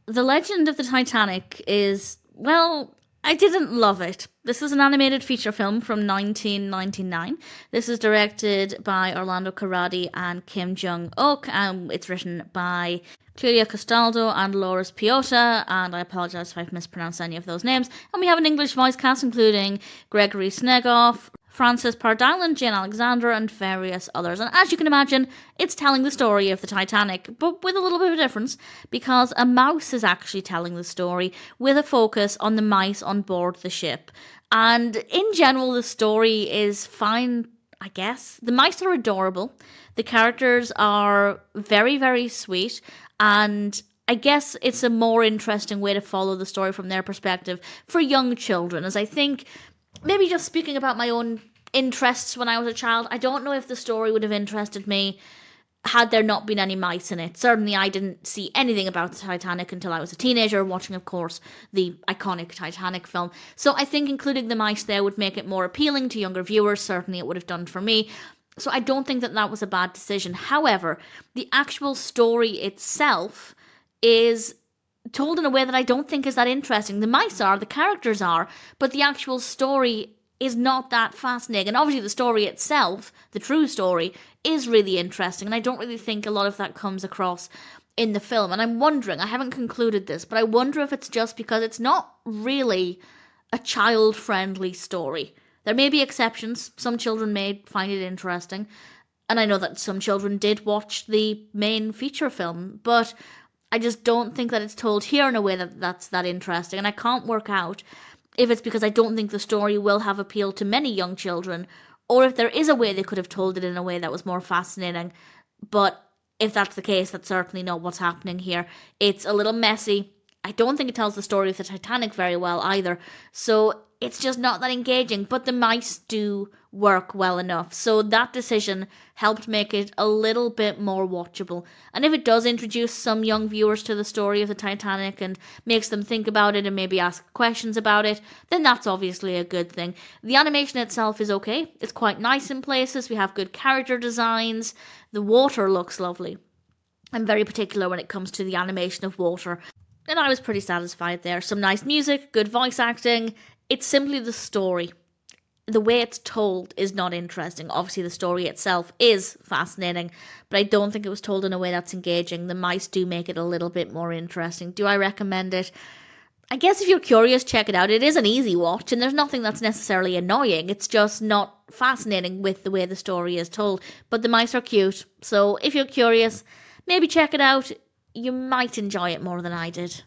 The Legend of the Titanic is, well, I didn't love it. This is an animated feature film from 1999. This is directed by Orlando Corradi and Kim Jong-ok, and it's written by Clelia Castaldo and Loris Peota, and I apologise if I've mispronounced any of those names. And we have an English voice cast including Gregory Snegoff, Francis Pardeilhan, Jane Alexander, and various others. And as you can imagine, it's telling the story of the Titanic, but with a little bit of a difference, because a mouse is actually telling the story with a focus on the mice on board the ship. And in general, the story is fine, I guess. The mice are adorable. The characters are very, very sweet. And I guess it's a more interesting way to follow the story from their perspective for young children, as I think, maybe just speaking about my own interests when I was a child, I don't know if the story would have interested me had there not been any mice in it. Certainly I didn't see anything about the Titanic until I was a teenager, watching, of course, the iconic Titanic film. So I think including the mice there would make it more appealing to younger viewers. Certainly it would have done for me. So I don't think that that was a bad decision. However, the actual story itself is told in a way that I don't think is that interesting. The mice are, the characters are, but the actual story is not that fascinating. And obviously the story itself, the true story, is really interesting. And I don't really think a lot of that comes across in the film. And I'm wondering, I haven't concluded this, but I wonder if it's just because it's not really a child-friendly story. There may be exceptions. Some children may find it interesting. And I know that some children did watch the main feature film, but I just don't think that it's told here in a way that's that interesting. And I can't work out if it's because I don't think the story will have appeal to many young children, or if there is a way they could have told it in a way that was more fascinating. But if that's the case, that's certainly not what's happening here. It's a little messy. I don't think it tells the story of the Titanic very well either. So it's just not that engaging, but the mice do work well enough. So that decision helped make it a little bit more watchable. And if it does introduce some young viewers to the story of the Titanic and makes them think about it and maybe ask questions about it, then that's obviously a good thing. The animation itself is okay. It's quite nice in places. We have good character designs. The water looks lovely. I'm very particular when it comes to the animation of water. And I was pretty satisfied there. Some nice music, good voice acting. It's simply the story. The way it's told is not interesting. Obviously, the story itself is fascinating, but I don't think it was told in a way that's engaging. The mice do make it a little bit more interesting. Do I recommend it? I guess if you're curious, check it out. It is an easy watch, and there's nothing that's necessarily annoying. It's just not fascinating with the way the story is told. But the mice are cute, so if you're curious, maybe check it out. You might enjoy it more than I did.